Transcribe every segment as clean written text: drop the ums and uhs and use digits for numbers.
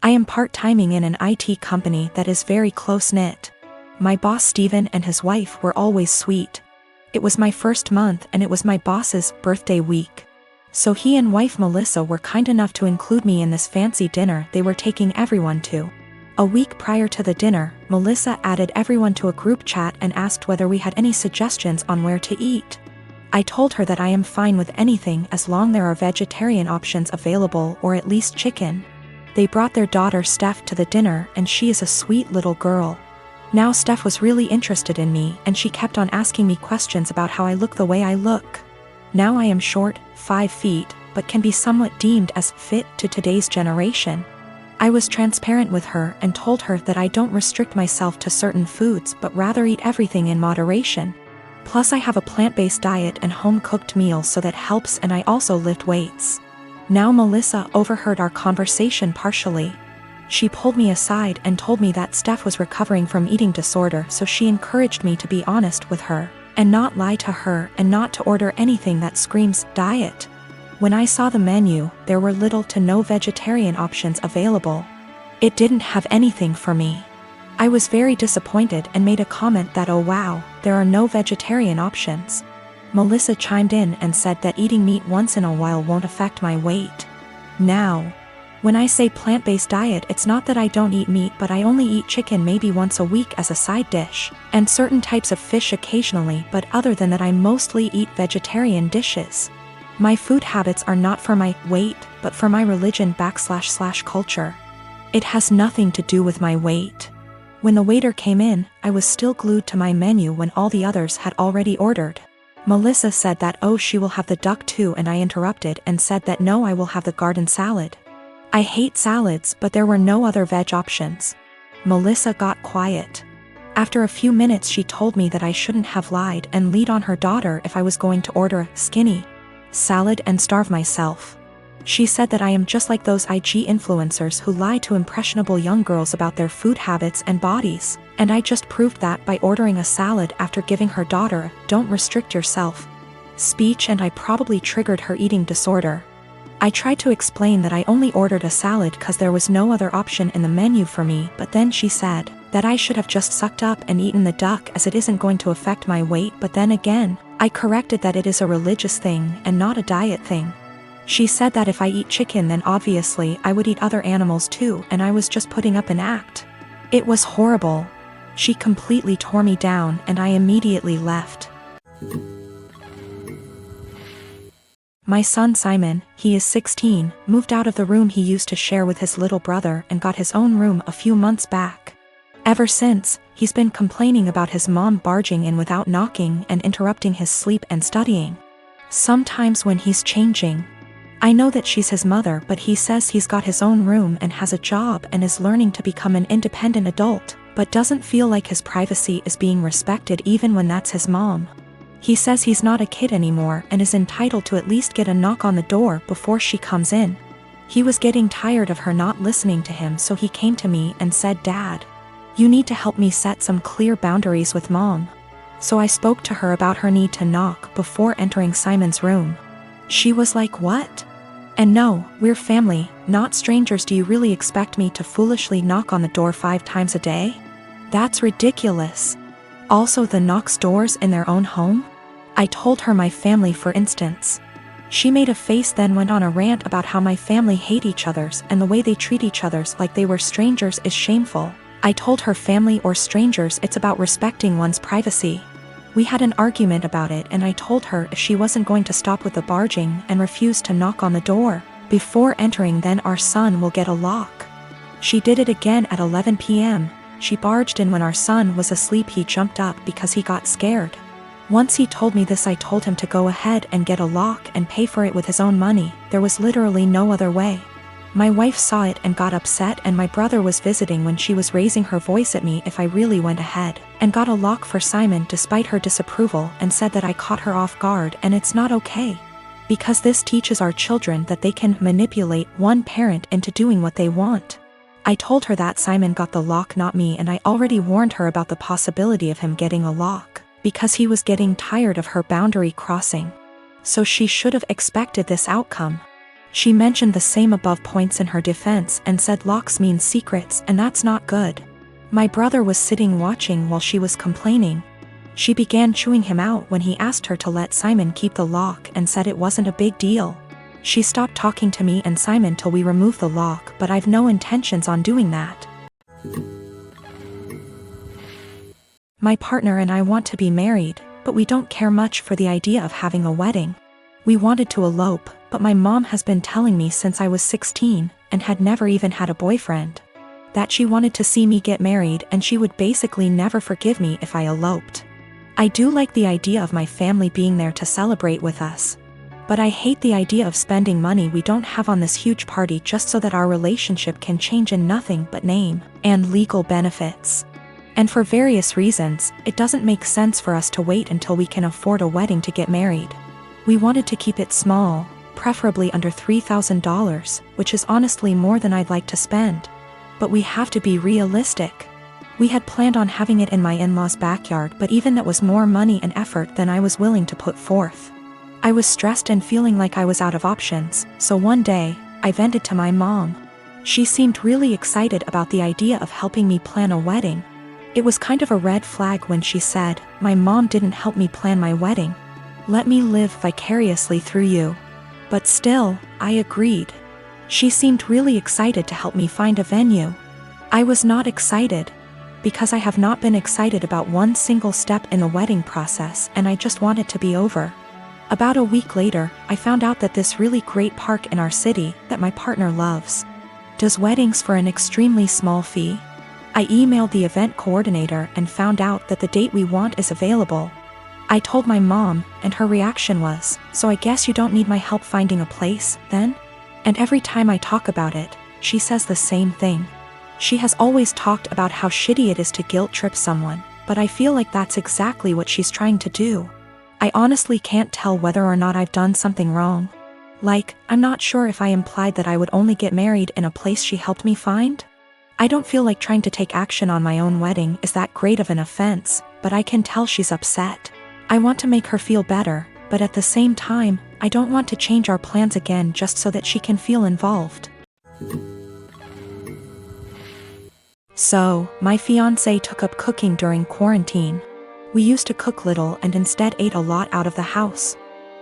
I am part-timing in an IT company that is very close-knit. My boss Steven and his wife were always sweet. It was my first month and it was my boss's birthday week. So he and wife Melissa were kind enough to include me in this fancy dinner they were taking everyone to. A week prior to the dinner, Melissa added everyone to a group chat and asked whether we had any suggestions on where to eat. I told her that I am fine with anything as long there are vegetarian options available or at least chicken. They brought their daughter Steph to the dinner and she is a sweet little girl. Now Steph was really interested in me and she kept on asking me questions about how I look the way I look. Now I am short, 5 feet, but can be somewhat deemed as fit to today's generation. I was transparent with her and told her that I don't restrict myself to certain foods but rather eat everything in moderation. Plus I have a plant-based diet and home-cooked meals so that helps, and I also lift weights. Now Melissa overheard our conversation partially. She pulled me aside and told me that Steph was recovering from eating disorder, so she encouraged me to be honest with her and not lie to her and not to order anything that screams diet. When I saw the menu, there were little to no vegetarian options available. It didn't have anything for me. I was very disappointed and made a comment that, oh wow, there are no vegetarian options. Melissa chimed in and said that eating meat once in a while won't affect my weight. Now, when I say plant-based diet, it's not that I don't eat meat, but I only eat chicken maybe once a week as a side dish, and certain types of fish occasionally, but other than that I mostly eat vegetarian dishes. My food habits are not for my weight, but for my religion / culture. It has nothing to do with my weight. When the waiter came in, I was still glued to my menu when all the others had already ordered. Melissa said that oh she will have the duck too, and I interrupted and said that no, I will have the garden salad. I hate salads, but there were no other veg options. Melissa got quiet. After a few minutes she told me that I shouldn't have lied and lead on her daughter if I was going to order a skinny salad and starve myself. She said that I am just like those IG influencers who lie to impressionable young girls about their food habits and bodies, and I just proved that by ordering a salad after giving her daughter a "don't restrict yourself" speech, and I probably triggered her eating disorder. I tried to explain that I only ordered a salad because there was no other option in the menu for me, but then she said that I should have just sucked up and eaten the duck as it isn't going to affect my weight, but then again, I corrected that it is a religious thing and not a diet thing. She said that if I eat chicken then obviously I would eat other animals too, and I was just putting up an act. It was horrible. She completely tore me down and I immediately left. My son Simon, he is 16, moved out of the room he used to share with his little brother and got his own room a few months back. Ever since, he's been complaining about his mom barging in without knocking and interrupting his sleep and studying. Sometimes when he's changing. I know that she's his mother, but he says he's got his own room and has a job and is learning to become an independent adult, but doesn't feel like his privacy is being respected even when that's his mom. He says he's not a kid anymore and is entitled to at least get a knock on the door before she comes in. He was getting tired of her not listening to him, so he came to me and said, "Dad, you need to help me set some clear boundaries with Mom." So I spoke to her about her need to knock before entering Simon's room. She was like, "What? And no, we're family, not strangers. Do you really expect me to foolishly knock on the door 5 times a day? That's ridiculous. Also, the knocks doors in their own home?" I told her my family, for instance. She made a face, then went on a rant about how my family hate each other's and the way they treat each other's like they were strangers is shameful. I told her family or strangers, it's about respecting one's privacy. We had an argument about it and I told her if she wasn't going to stop with the barging and refuse to knock on the door before entering, then our son will get a lock. She did it again at 11 p.m. She barged in when our son was asleep. He jumped up because he got scared. Once he told me this, I told him to go ahead and get a lock and pay for it with his own money. There was literally no other way. My wife saw it and got upset, and my brother was visiting when she was raising her voice at me if I really went ahead and got a lock for Simon despite her disapproval, and said that I caught her off guard and it's not okay. Because this teaches our children that they can manipulate one parent into doing what they want. I told her that Simon got the lock, not me, and I already warned her about the possibility of him getting a lock because he was getting tired of her boundary crossing. So she should have expected this outcome. She mentioned the same above points in her defense and said locks mean secrets and that's not good. My brother was sitting watching while she was complaining. She began chewing him out when he asked her to let Simon keep the lock and said it wasn't a big deal. She stopped talking to me and Simon till we removed the lock, but I've no intentions on doing that. My partner and I want to be married, but we don't care much for the idea of having a wedding. We wanted to elope, but my mom has been telling me since I was 16, and had never even had a boyfriend, that she wanted to see me get married and she would basically never forgive me if I eloped. I do like the idea of my family being there to celebrate with us, but I hate the idea of spending money we don't have on this huge party just so that our relationship can change in nothing but name and legal benefits. And for various reasons, it doesn't make sense for us to wait until we can afford a wedding to get married. We wanted to keep it small, preferably under $3,000, which is honestly more than I'd like to spend. But we have to be realistic. We had planned on having it in my in-laws' backyard, but even that was more money and effort than I was willing to put forth. I was stressed and feeling like I was out of options, so one day, I vented to my mom. She seemed really excited about the idea of helping me plan a wedding. It was kind of a red flag when she said, "My mom didn't help me plan my wedding. Let me live vicariously through you." But still, I agreed. She seemed really excited to help me find a venue. I was not excited, because I have not been excited about one single step in the wedding process and I just want it to be over. About a week later, I found out that this really great park in our city, that my partner loves, does weddings for an extremely small fee. I emailed the event coordinator and found out that the date we want is available. I told my mom, and her reaction was, "So I guess you don't need my help finding a place, then?" And every time I talk about it, she says the same thing. She has always talked about how shitty it is to guilt trip someone, but I feel like that's exactly what she's trying to do. I honestly can't tell whether or not I've done something wrong. Like, I'm not sure if I implied that I would only get married in a place she helped me find. I don't feel like trying to take action on my own wedding is that great of an offense, but I can tell she's upset. I want to make her feel better, but at the same time, I don't want to change our plans again just so that she can feel involved. So, my fiancé took up cooking during quarantine. We used to cook little and instead ate a lot out of the house.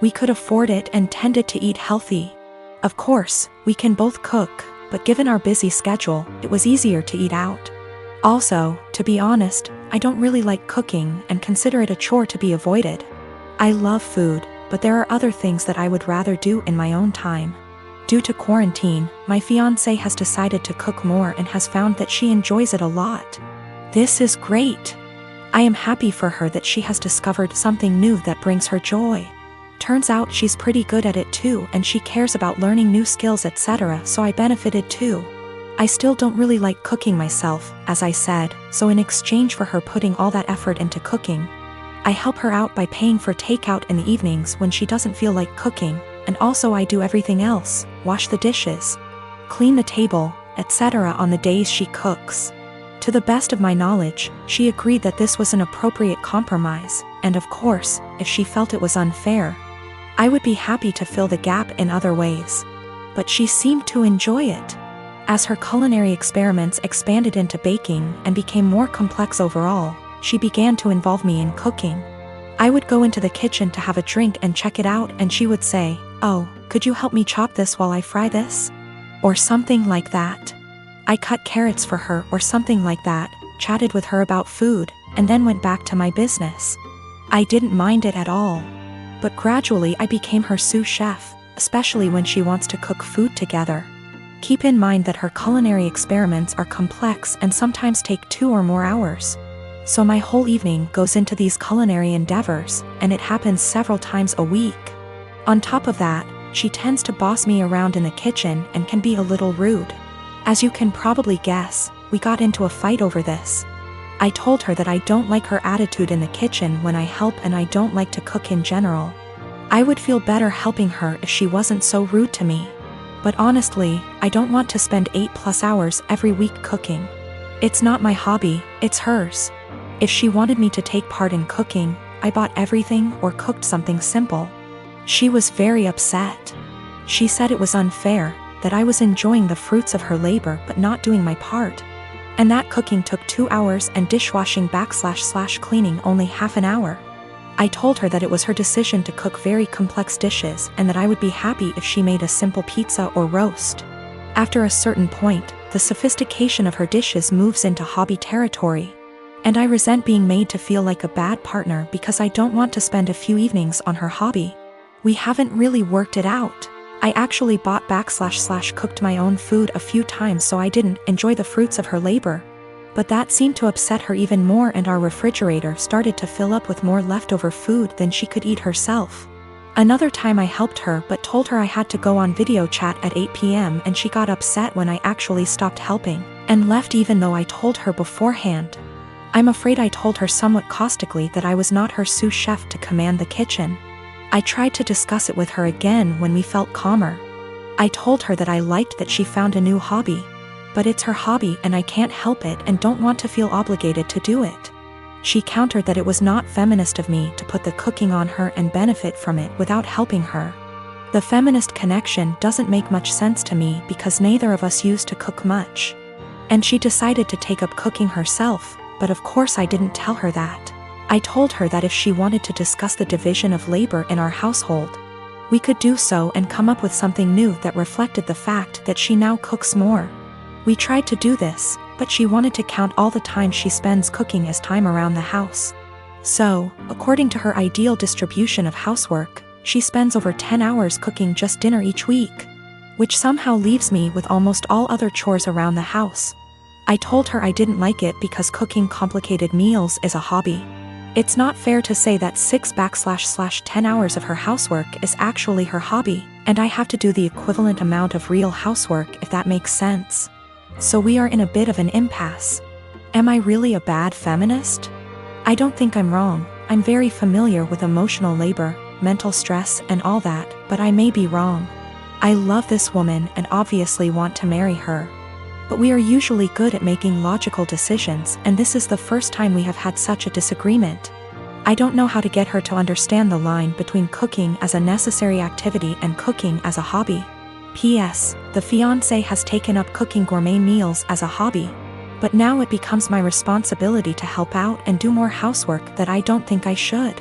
We could afford it and tended to eat healthy. Of course, we can both cook, but given our busy schedule, it was easier to eat out. Also, to be honest, I don't really like cooking and consider it a chore to be avoided. I love food, but there are other things that I would rather do in my own time. Due to quarantine, my fiancé has decided to cook more and has found that she enjoys it a lot. This is great. I am happy for her that she has discovered something new that brings her joy. Turns out she's pretty good at it too, and she cares about learning new skills, etc., so I benefited too. I still don't really like cooking myself, as I said, so in exchange for her putting all that effort into cooking, I help her out by paying for takeout in the evenings when she doesn't feel like cooking, and also I do everything else, wash the dishes, clean the table, etc. on the days she cooks. To the best of my knowledge, she agreed that this was an appropriate compromise, and of course, if she felt it was unfair, I would be happy to fill the gap in other ways. But she seemed to enjoy it. As her culinary experiments expanded into baking and became more complex overall, she began to involve me in cooking. I would go into the kitchen to have a drink and check it out, and she would say, "Oh, could you help me chop this while I fry this?" Or something like that. I cut carrots for her or something like that, chatted with her about food, and then went back to my business. I didn't mind it at all. But gradually I became her sous chef, especially when she wants to cook food together. Keep in mind that her culinary experiments are complex and sometimes take 2 or more hours. So my whole evening goes into these culinary endeavors, and it happens several times a week. On top of that, she tends to boss me around in the kitchen and can be a little rude. As you can probably guess, we got into a fight over this. I told her that I don't like her attitude in the kitchen when I help, and I don't like to cook in general. I would feel better helping her if she wasn't so rude to me. But honestly, I don't want to spend 8+ hours every week cooking. It's not my hobby, it's hers. If she wanted me to take part in cooking, I bought everything or cooked something simple. She was very upset. She said it was unfair, that I was enjoying the fruits of her labor but not doing my part. And that cooking took 2 hours and dishwashing / cleaning only half an hour. I told her that it was her decision to cook very complex dishes and that I would be happy if she made a simple pizza or roast. After a certain point, the sophistication of her dishes moves into hobby territory. And I resent being made to feel like a bad partner because I don't want to spend a few evenings on her hobby. We haven't really worked it out. I actually bought / cooked my own food a few times so I didn't enjoy the fruits of her labor. But that seemed to upset her even more, and our refrigerator started to fill up with more leftover food than she could eat herself. Another time I helped her but told her I had to go on video chat at 8 p.m. and she got upset when I actually stopped helping, and left even though I told her beforehand. I'm afraid I told her somewhat caustically that I was not her sous chef to command the kitchen. I tried to discuss it with her again when we felt calmer. I told her that I liked that she found a new hobby. But it's her hobby and I can't help it and don't want to feel obligated to do it. She countered that it was not feminist of me to put the cooking on her and benefit from it without helping her. The feminist connection doesn't make much sense to me because neither of us used to cook much. And she decided to take up cooking herself, but of course I didn't tell her that. I told her that if she wanted to discuss the division of labor in our household, we could do so and come up with something new that reflected the fact that she now cooks more. We tried to do this, but she wanted to count all the time she spends cooking as time around the house. So, according to her ideal distribution of housework, she spends over 10 hours cooking just dinner each week, which somehow leaves me with almost all other chores around the house. I told her I didn't like it because cooking complicated meals is a hobby. It's not fair to say that 6 / 10 hours of her housework is actually her hobby, and I have to do the equivalent amount of real housework if that makes sense. So we are in a bit of an impasse. Am I really a bad feminist? I don't think I'm wrong. I'm very familiar with emotional labor, mental stress and all that, but I may be wrong. I love this woman and obviously want to marry her. But we are usually good at making logical decisions, and this is the first time we have had such a disagreement. I don't know how to get her to understand the line between cooking as a necessary activity and cooking as a hobby. P.S. The fiancé has taken up cooking gourmet meals as a hobby. But now it becomes my responsibility to help out and do more housework that I don't think I should.